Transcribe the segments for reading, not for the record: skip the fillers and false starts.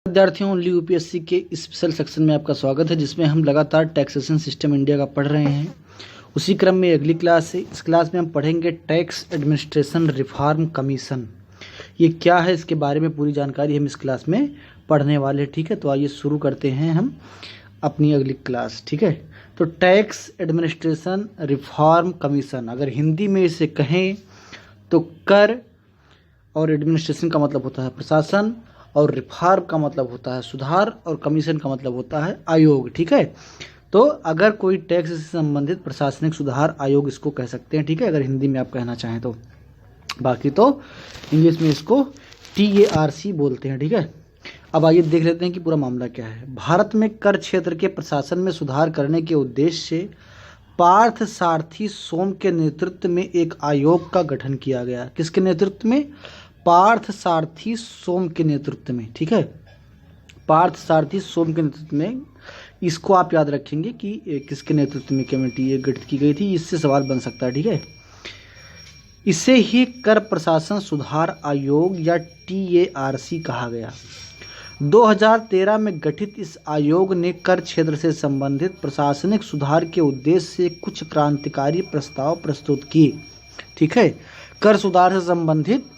विद्यार्थियों, only UPSC के special section में आपका स्वागत है, जिसमें हम लगातार टैक्सेशन सिस्टम इंडिया का पढ़ रहे हैं। उसी क्रम में अगली क्लास है। इस क्लास में हम पढ़ेंगे टैक्स एडमिनिस्ट्रेशन रिफॉर्म कमीशन। ये क्या है, इसके बारे में पूरी जानकारी हम इस क्लास में पढ़ने वाले हैं। ठीक है, तो आइए शुरू करते हैं हम अपनी अगली क्लास। ठीक है, तो टैक्स एडमिनिस्ट्रेशन रिफॉर्म कमीशन, अगर हिंदी में इसे कहें तो कर और एडमिनिस्ट्रेशन का मतलब होता है प्रशासन, और रिफॉर्म का मतलब होता है सुधार, और कमीशन का मतलब होता है आयोग। ठीक है, तो अगर कोई टैक्स से संबंधित प्रशासनिक सुधार आयोग इसको कह सकते हैं। ठीक है, अगर हिंदी में आप कहना चाहें तो। बाकी तो इंग्लिश में इसको TARC बोलते हैं। ठीक है, अब आइए देख लेते हैं कि पूरा मामला क्या है। भारत में कर क्षेत्र के प्रशासन में सुधार करने के उद्देश्य से पार्थ सारथी सोम के नेतृत्व में एक आयोग का गठन किया गया। किसके नेतृत्व में? पार्थ सारथी सोम के नेतृत्व में। ठीक है, पार्थ सारथी सोम के नेतृत्व में। इसको आप याद रखेंगे कि किसके नेतृत्व में कमेटी ये गठित की गई थी, इससे सवाल बन सकता है। ठीक है, इसे ही कर प्रशासन सुधार आयोग या TARC कहा गया। 2013 में गठित इस आयोग ने कर क्षेत्र से संबंधित प्रशासनिक सुधार के उद्देश्य से कुछ क्रांतिकारी प्रस्ताव प्रस्तुत किए। ठीक है, कर सुधार से संबंधित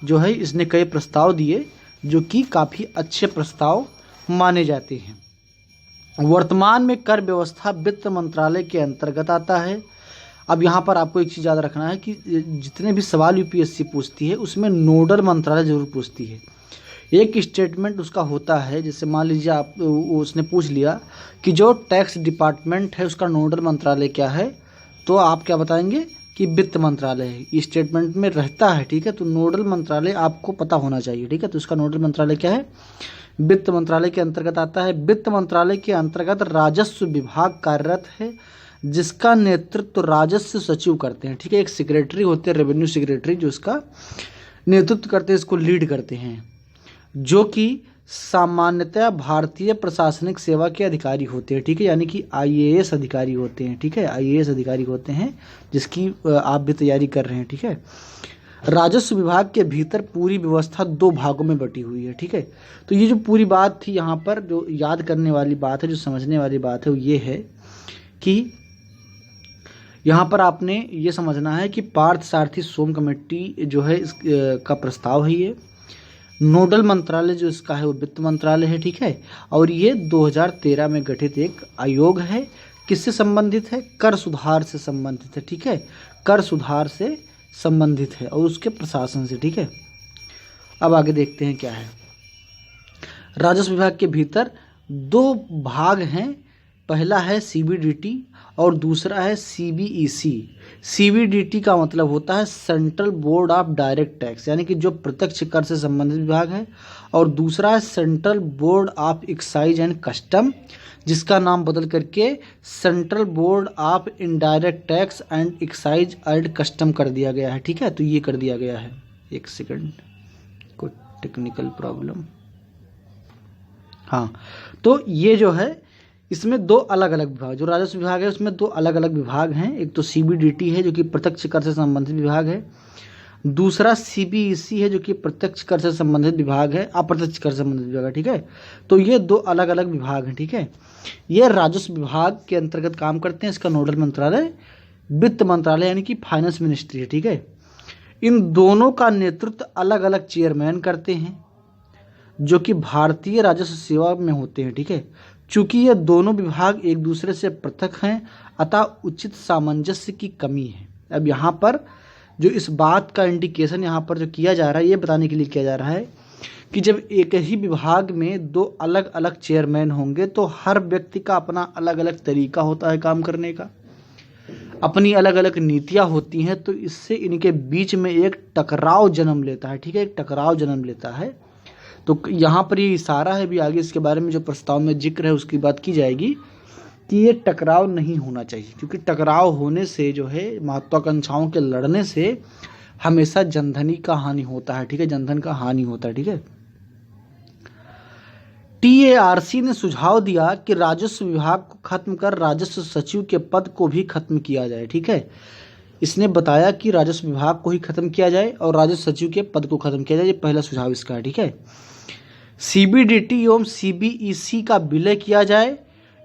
जो है इसने कई प्रस्ताव दिए जो कि काफ़ी अच्छे प्रस्ताव माने जाते हैं। वर्तमान में कर व्यवस्था वित्त मंत्रालय के अंतर्गत आता है। अब यहाँ पर आपको एक चीज़ याद रखना है कि जितने भी सवाल यूपीएससी पूछती है उसमें नोडल मंत्रालय जरूर पूछती है। एक स्टेटमेंट उसका होता है, जैसे मान लीजिए आप उसने पूछ लिया कि जो टैक्स डिपार्टमेंट है उसका नोडल मंत्रालय क्या है, तो आप क्या बताएंगे कि वित्त मंत्रालय है। स्टेटमेंट में रहता है। ठीक है, तो नोडल मंत्रालय आपको पता होना चाहिए। ठीक है, तो इसका नोडल मंत्रालय क्या है? वित्त मंत्रालय के अंतर्गत आता है। वित्त मंत्रालय के अंतर्गत राजस्व विभाग कार्यरत है, जिसका नेतृत्व राजस्व सचिव करते हैं। ठीक है, एक सेक्रेटरी होते हैं, रेवेन्यू सेक्रेटरी, जो इसका नेतृत्व करते हैं, इसको लीड करते हैं, जो कि सामान्यतः भारतीय प्रशासनिक सेवा के अधिकारी होते हैं। ठीक है, यानी कि IAS अधिकारी होते हैं। ठीक है, IAS अधिकारी होते हैं, जिसकी आप भी तैयारी कर रहे हैं। ठीक है, राजस्व विभाग के भीतर पूरी व्यवस्था 2 भागों में बटी हुई है। ठीक है, तो ये जो पूरी बात थी यहाँ पर, जो याद करने वाली बात है, जो समझने वाली बात है, वो ये है कि यहाँ पर आपने ये समझना है कि पार्थ सारथी सोम कमेटी जो है इस का प्रस्ताव है। ये नोडल मंत्रालय जो इसका है वो वित्त मंत्रालय है। ठीक है, और ये 2013 में गठित एक आयोग है। किससे संबंधित है? कर सुधार से संबंधित है। ठीक है, कर सुधार से संबंधित है और उसके प्रशासन से। ठीक है, अब आगे देखते हैं क्या है। राजस्व विभाग के भीतर 2 भाग हैं। पहला है CBDT और दूसरा है CBEC। CBDT का मतलब होता है central board of direct tax, यानी कि जो प्रत्यक्ष कर से संबंधित विभाग है, और दूसरा है central board of excise and custom, जिसका नाम बदल करके central board of indirect tax and excise and custom कर दिया गया है। ठीक है, तो ये कर दिया गया है। एक सेकंड, कोई टेक्निकल प्रॉब्लम। हाँ, तो ये जो है इसमें 2 अलग अलग विभाग, जो राजस्व विभाग है उसमें 2 अलग अलग विभाग हैं। एक तो CBDT है जो कि प्रत्यक्ष कर से संबंधित विभाग है, दूसरा CBEC है जो कि प्रत्यक्ष कर से संबंधित विभाग है, अप्रत्यक्ष कर से संबंधित विभाग है। ठीक है, तो ये 2 अलग अलग विभाग हैं। ठीक है, ये राजस्व विभाग के अंतर्गत काम करते हैं। इसका नोडल मंत्रालय वित्त मंत्रालय यानी कि फाइनेंस मिनिस्ट्री है। ठीक है, इन दोनों का नेतृत्व अलग अलग चेयरमैन करते हैं, जो कि भारतीय राजस्व सेवा में होते हैं। ठीक है, चूंकि ये दोनों विभाग एक दूसरे से पृथक हैं, अतः उचित सामंजस्य की कमी है। अब यहाँ पर जो इस बात का इंडिकेशन यहाँ पर जो किया जा रहा है, ये बताने के लिए किया जा रहा है कि जब एक ही विभाग में 2 अलग अलग चेयरमैन होंगे तो हर व्यक्ति का अपना अलग अलग तरीका होता है काम करने का, अपनी अलग अलग नीतियाँ होती हैं, तो इससे इनके बीच में एक टकराव जन्म लेता है। ठीक है, एक टकराव जन्म लेता है। तो यहाँ पर ये इशारा है, भी आगे इसके बारे में जो प्रस्ताव में जिक्र है उसकी बात की जाएगी कि ये टकराव नहीं होना चाहिए, क्योंकि टकराव होने से जो है महत्वाकांक्षाओं के लड़ने से हमेशा जनधनी का हानि होता है। ठीक है, जनधन का हानि होता है। ठीक है, TARC ने सुझाव दिया कि राजस्व विभाग को खत्म कर राजस्व सचिव के पद को भी खत्म किया जाए। ठीक है, इसने बताया कि राजस्व विभाग को ही खत्म किया जाए और राजस्व सचिव के पद को खत्म किया जाए। ये पहला सुझाव इसका है। ठीक है, सीबीडीटी एवं सीबीईसी का विलय किया जाए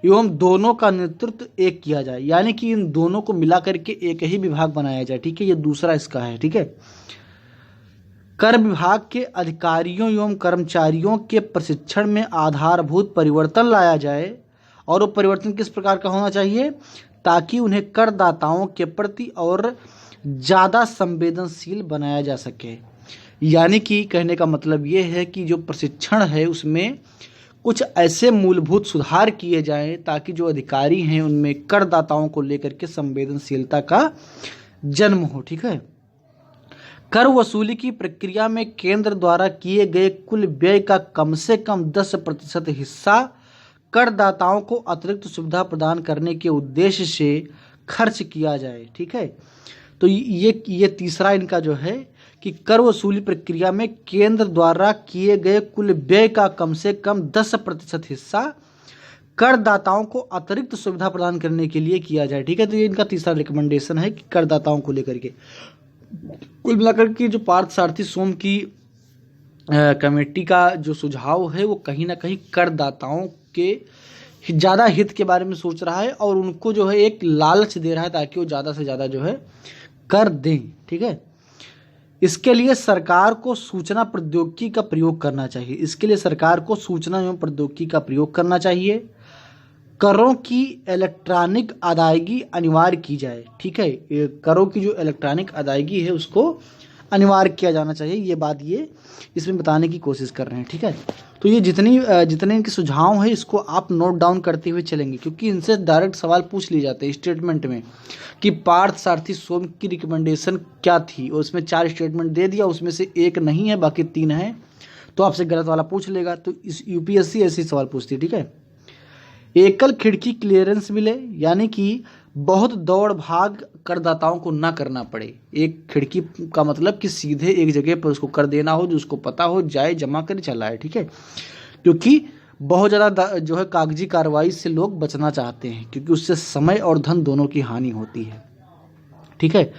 एवं दोनों का नेतृत्व एक किया जाए, यानी कि इन दोनों को मिला करके एक ही विभाग बनाया जाए। ठीक है, ये दूसरा इसका है। ठीक है, कर विभाग के अधिकारियों एवं कर्मचारियों के प्रशिक्षण में आधारभूत परिवर्तन लाया जाए, और वो परिवर्तन किस प्रकार का होना चाहिए, ताकि उन्हें करदाताओं के प्रति और ज़्यादा संवेदनशील बनाया जा सके। यानी कि कहने का मतलब ये है कि जो प्रशिक्षण है उसमें कुछ ऐसे मूलभूत सुधार किए जाएं ताकि जो अधिकारी हैं उनमें करदाताओं को लेकर के संवेदनशीलता का जन्म हो। ठीक है, कर वसूली की प्रक्रिया में केंद्र द्वारा किए गए कुल व्यय का कम से कम 10% हिस्सा करदाताओं को अतिरिक्त सुविधा प्रदान करने के उद्देश्य से खर्च किया जाए। ठीक है, तो ये तीसरा इनका जो है कि कर वसूली प्रक्रिया में केंद्र द्वारा किए गए कुल व्यय का कम से कम 10% हिस्सा करदाताओं को अतिरिक्त सुविधा प्रदान करने के लिए किया जाए। ठीक है, तो ये इनका तीसरा रिकमेंडेशन है कि करदाताओं को लेकर के कुल मिलाकर के जो पार्थसारथी सोम की कमेटी का जो सुझाव है वो कहीं ना कहीं करदाताओं के ज़्यादा हित के बारे में सोच रहा है और उनको जो है एक लालच दे रहा है ताकि वो ज़्यादा से ज़्यादा जो है कर दें। ठीक है, इसके लिए सरकार को सूचना प्रौद्योगिकी का प्रयोग करना चाहिए। इसके लिए सरकार को सूचना एवं प्रौद्योगिकी का प्रयोग करना चाहिए। करों की इलेक्ट्रॉनिक अदायगी अनिवार्य की जाए। ठीक है, करों की जो इलेक्ट्रॉनिक अदायगी है उसको अनिवार्य किया जाना चाहिए। ये बात ये इसमें बताने की कोशिश कर रहे हैं। ठीक है, तो ये जितने इनके सुझाव हैं इसको आप नोट डाउन करते हुए चलेंगे, क्योंकि इनसे डायरेक्ट सवाल पूछ लिए जाते हैं स्टेटमेंट में कि पार्थसारथी सोम की रिकमेंडेशन क्या थी, और उसमें 4 स्टेटमेंट दे दिया, उसमें से एक नहीं है, बाकी 3 है, तो आपसे गलत वाला पूछ लेगा। तो इस यूपीएससी ऐसे सवाल पूछती है। ठीक है, एकल खिड़की क्लियरेंस मिले, यानी कि बहुत दौड़ भाग करदाताओं को ना करना पड़े। एक खिड़की का मतलब कि सीधे एक जगह पर उसको कर देना हो, जो उसको पता हो, जाए जमा करे चला है। ठीक है, क्योंकि बहुत ज़्यादा जो है कागजी कार्रवाई से लोग बचना चाहते हैं, क्योंकि उससे समय और धन दोनों की हानि होती है। ठीक है,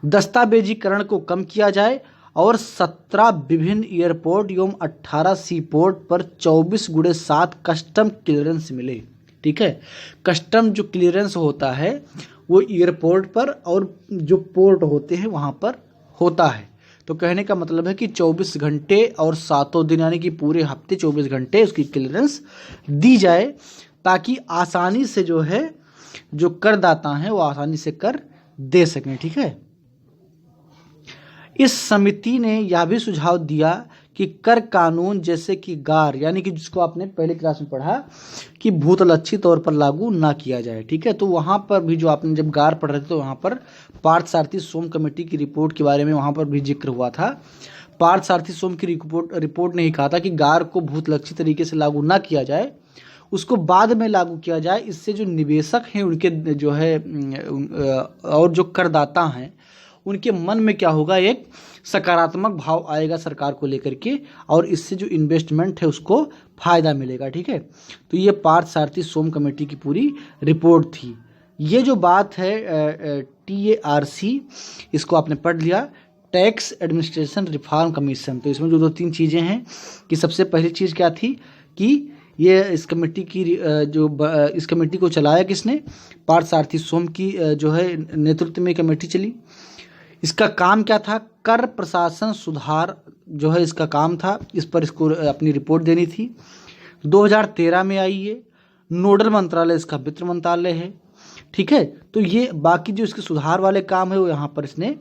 दस्तावेजीकरण को कम किया जाए और 17 विभिन्न एयरपोर्ट एवं 18 सी पोर्ट पर 24x7 कस्टम क्लियरेंस मिले। ठीक है, कस्टम जो क्लियरेंस होता है वो एयरपोर्ट पर और जो पोर्ट होते हैं वहाँ पर होता है। तो कहने का मतलब है कि 24 घंटे और 7 दिन, यानी कि पूरे हफ्ते 24 घंटे उसकी क्लियरेंस दी जाए, ताकि आसानी से जो है जो करदाता हैं वो आसानी से कर दे सकें। ठीक है, इस समिति ने यह भी सुझाव दिया कि कर कानून जैसे कि गार, यानी कि जिसको आपने पहले क्लास में पढ़ा कि भूतलक्षी तौर पर लागू ना किया जाए। ठीक है, तो वहाँ पर भी जो आपने जब गार पढ़ रहे थे तो वहाँ पर पार्थसारथी सोम कमेटी की रिपोर्ट के बारे में वहाँ पर भी जिक्र हुआ था। पार्थसारथी सोम की रिपोर्ट ने ही कहा था कि गार को भूतलक्षी तरीके से लागू ना किया जाए, उसको बाद में लागू किया जाए। इससे जो निवेशक हैं उनके जो है और जो करदाता हैं उनके मन में क्या होगा, एक सकारात्मक भाव आएगा सरकार को लेकर के, और इससे जो इन्वेस्टमेंट है उसको फायदा मिलेगा। ठीक है, तो ये पार्थसारथी सोम कमेटी की पूरी रिपोर्ट थी। ये जो बात है TARC, इसको आपने पढ़ लिया, टैक्स एडमिनिस्ट्रेशन रिफॉर्म कमीशन। तो इसमें जो 2-3 चीज़ें हैं कि सबसे पहली चीज़ क्या थी कि ये इस कमेटी की इस कमेटी को चलाया किसने, पार्थसारथी सोम की जो है नेतृत्व में कमेटी चली। इसका काम क्या था, कर प्रशासन सुधार जो है इसका काम था, इस पर इसको अपनी रिपोर्ट देनी थी। 2013 में आई ये, नोडल मंत्रालय इसका वित्त मंत्रालय है। ठीक है, तो ये बाकी जो इसके सुधार वाले काम है वो यहाँ पर इसने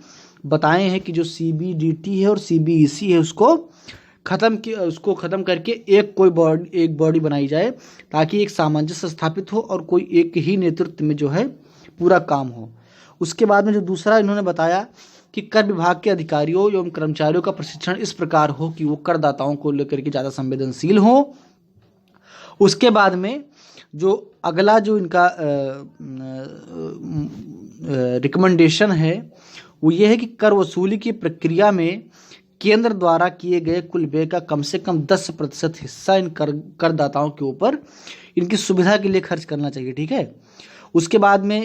बताए हैं कि जो CBDT है और CBEC है उसको ख़त्म करके एक बॉडी बनाई जाए, ताकि एक सामंजस्य स्थापित हो और कोई एक ही नेतृत्व में जो है पूरा काम हो। उसके बाद में जो दूसरा इन्होंने बताया कि कर विभाग के अधिकारियों एवं कर्मचारियों का प्रशिक्षण इस प्रकार हो कि वो करदाताओं को लेकर के ज़्यादा संवेदनशील हो। उसके बाद में जो अगला जो इनका रिकमेंडेशन है वो ये है कि कर वसूली की प्रक्रिया में केंद्र द्वारा किए गए कुल व्यय का कम से कम 10% हिस्सा इन करदाताओं के ऊपर इनकी सुविधा के लिए खर्च करना चाहिए। ठीक है, उसके बाद में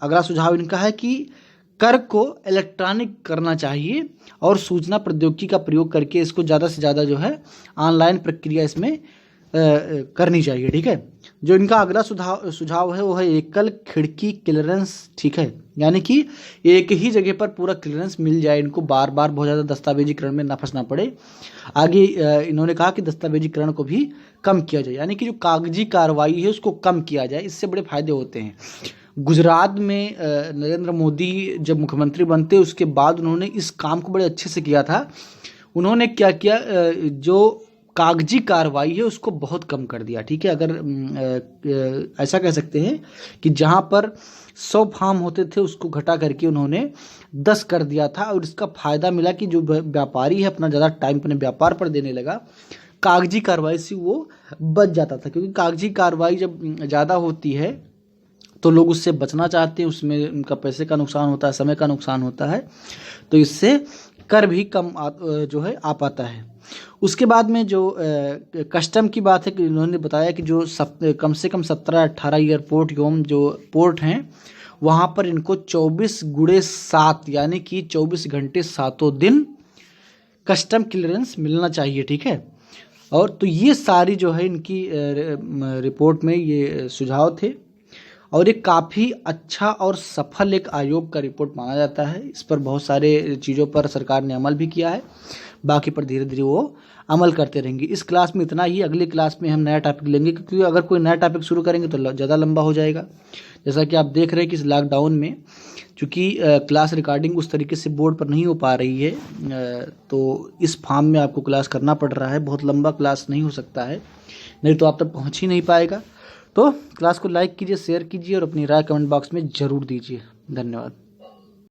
अगला सुझाव इनका है कि कर को इलेक्ट्रॉनिक करना चाहिए और सूचना प्रौद्योगिकी का प्रयोग करके इसको ज़्यादा से ज़्यादा जो है ऑनलाइन प्रक्रिया इसमें करनी चाहिए। ठीक है, जो इनका अगला सुझाव है वो है एकल खिड़की क्लियरेंस। ठीक है, यानी कि एक ही जगह पर पूरा क्लियरेंस मिल जाए, इनको बार बार बहुत ज़्यादा दस्तावेजीकरण में ना फंसना पड़े। आगे इन्होंने कहा कि दस्तावेजीकरण को भी कम किया जाए, यानी कि जो कागजी कार्रवाई है उसको कम किया जाए, इससे बड़े फायदे होते हैं। गुजरात में नरेंद्र मोदी जब मुख्यमंत्री बनते उसके बाद उन्होंने इस काम को बड़े अच्छे से किया था। उन्होंने क्या किया, जो कागजी कार्रवाई है उसको बहुत कम कर दिया। ठीक है, अगर ऐसा कह सकते हैं कि जहाँ पर 100 फॉर्म होते थे उसको घटा करके उन्होंने 10 कर दिया था, और इसका फ़ायदा मिला कि जो व्यापारी है अपना ज़्यादा टाइम अपने व्यापार पर देने लगा, कागजी कार्रवाई से वो बच जाता था। क्योंकि कागजी कार्रवाई जब ज़्यादा होती है तो लोग उससे बचना चाहते हैं, उसमें उनका पैसे का नुकसान होता है, समय का नुकसान होता है, तो इससे कर भी कम जो है आ पाता है। उसके बाद में जो कस्टम की बात है कि उन्होंने बताया कि जो कम से कम 17-18 एयरपोर्ट एवं जो पोर्ट हैं वहाँ पर इनको 24/7 यानी कि 24 घंटे 7 दिन कस्टम क्लियरेंस मिलना चाहिए। ठीक है, और तो ये सारी जो है इनकी रिपोर्ट में ये सुझाव थे, और ये काफ़ी अच्छा और सफल एक आयोग का रिपोर्ट माना जाता है। इस पर बहुत सारे चीज़ों पर सरकार ने अमल भी किया है, बाकी पर धीरे धीरे वो अमल करते रहेंगे। इस क्लास में इतना ही, अगली क्लास में हम नया टॉपिक लेंगे, क्योंकि अगर कोई नया टॉपिक शुरू करेंगे तो ज़्यादा लंबा हो जाएगा। जैसा कि आप देख रहे हैं कि इस लॉकडाउन में चूँकि क्लास रिकॉर्डिंग उस तरीके से बोर्ड पर नहीं हो पा रही है, तो इस फॉर्म में आपको क्लास करना पड़ रहा है। बहुत लंबा क्लास नहीं हो सकता है, नहीं तो आप तक पहुँच ही नहीं पाएगा। तो क्लास को लाइक कीजिए, शेयर कीजिए और अपनी राय कमेंट बॉक्स में ज़रूर दीजिए। धन्यवाद।